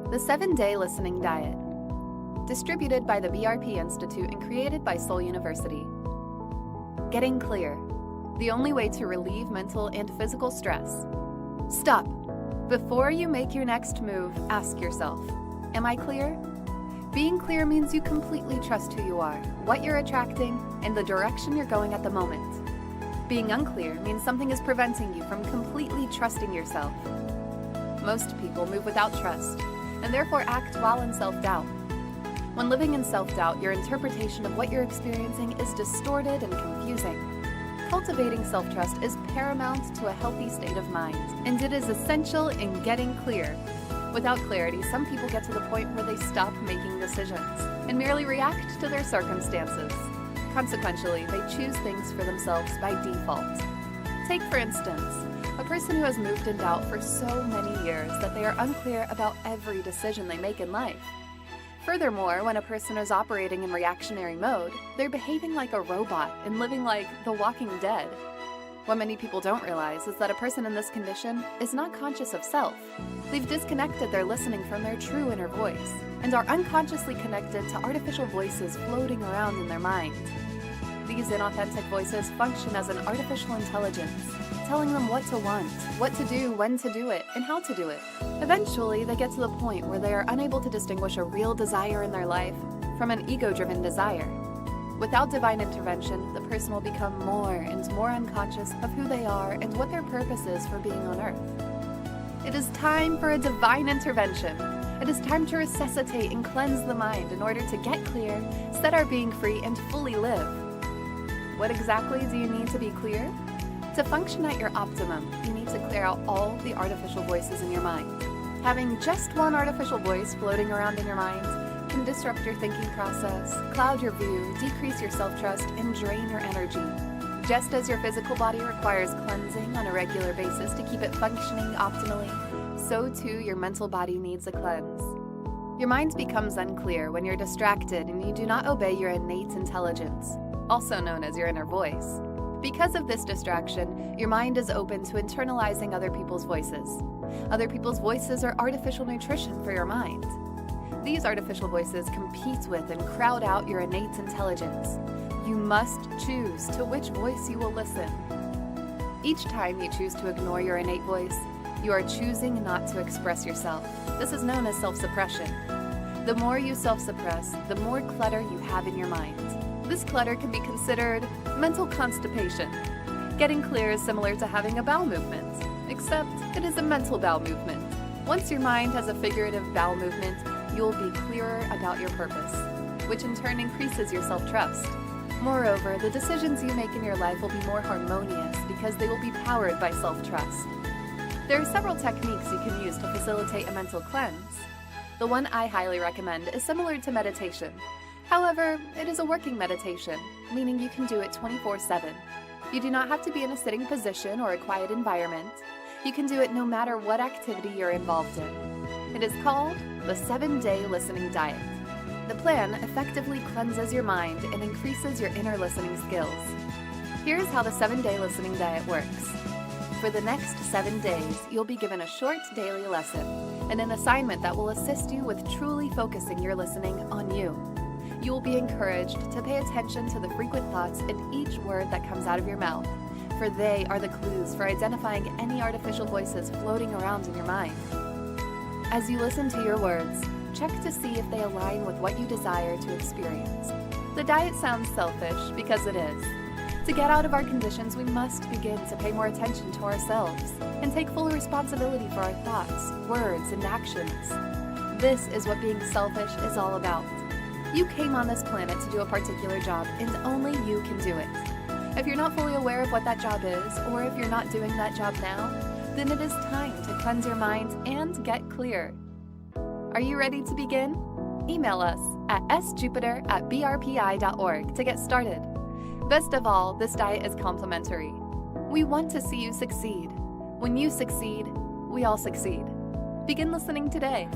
The 7-Day Listening Diet. Distributed by the BRP Institute and created by Seoul University. Getting clear. The only way to relieve mental and physical stress. Stop. Before you make your next move, ask yourself, am I clear? Being clear means you completely trust who you are, what you're attracting, and the direction you're going at the moment. Being unclear means something is preventing you from completely trusting yourself. Most people move without trust, and therefore act while in self-doubt. When living in self-doubt, your interpretation of what you're experiencing is distorted and confusing. Cultivating self-trust is paramount to a healthy state of mind, and it is essential in getting clear. Without clarity, some people get to the point where they stop making decisions and merely react to their circumstances. Consequently, they choose things for themselves by default. Take, for instance, a person who has moved in doubt for so many years that they are unclear about every decision they make in life. Furthermore, when a person is operating in reactionary mode, they're behaving like a robot and living like the Walking Dead. What many people don't realize is that a person in this condition is not conscious of self. They've disconnected their listening from their true inner voice and are unconsciously connected to artificial voices floating around in their mind. These inauthentic voices function as an artificial intelligence, telling them what to want, what to do, when to do it, and how to do it. Eventually, they get to the point where they are unable to distinguish a real desire in their life from an ego-driven desire. Without divine intervention, the person will become more and more unconscious of who they are and what their purpose is for being on earth. It is time for a divine intervention. It is time to resuscitate and cleanse the mind in order to get clear, set our being free, and fully live. What exactly do you need to be clear? To function at your optimum, you need to clear out all the artificial voices in your mind. Having just one artificial voice floating around in your mind can disrupt your thinking process, cloud your view, decrease your self-trust, and drain your energy. Just as your physical body requires cleansing on a regular basis to keep it functioning optimally, so too your mental body needs a cleanse. Your mind becomes unclear when you're distracted and you do not obey your innate intelligence, also known as your inner voice. Because of this distraction, your mind is open to internalizing other people's voices. Other people's voices are artificial nutrition for your mind. These artificial voices compete with and crowd out your innate intelligence. You must choose to which voice you will listen. Each time you choose to ignore your innate voice, you are choosing not to express yourself. This is known as self-suppression. The more you self-suppress, the more clutter you have in your mind. This clutter can be considered mental constipation. Getting clear is similar to having a bowel movement, except it is a mental bowel movement. Once your mind has a figurative bowel movement, you'll be clearer about your purpose, which in turn increases your self-trust. Moreover, the decisions you make in your life will be more harmonious because they will be powered by self-trust. There are several techniques you can use to facilitate a mental cleanse. The one I highly recommend is similar to meditation. However, it is a working meditation, meaning you can do it 24/7. You do not have to be in a sitting position or a quiet environment. You can do it no matter what activity you're involved in. It is called the 7-Day Listening Diet. The plan effectively cleanses your mind and increases your inner listening skills. Here's how the 7-Day Listening Diet works. For the next 7 days, you'll be given a short daily lesson and an assignment that will assist you with truly focusing your listening on you. You will be encouraged to pay attention to the frequent thoughts in each word that comes out of your mouth, for they are the clues for identifying any artificial voices floating around in your mind. As you listen to your words, check to see if they align with what you desire to experience. The diet sounds selfish because it is. To get out of our conditions, we must begin to pay more attention to ourselves and take full responsibility for our thoughts, words, and actions. This is what being selfish is all about. You came on this planet to do a particular job, and only you can do it. If you're not fully aware of what that job is, or if you're not doing that job now, then it is time to cleanse your mind and get clear. Are you ready to begin? Email us at sjupiter@brpi.org to get started. Best of all, this diet is complimentary. We want to see you succeed. When you succeed, we all succeed. Begin listening today.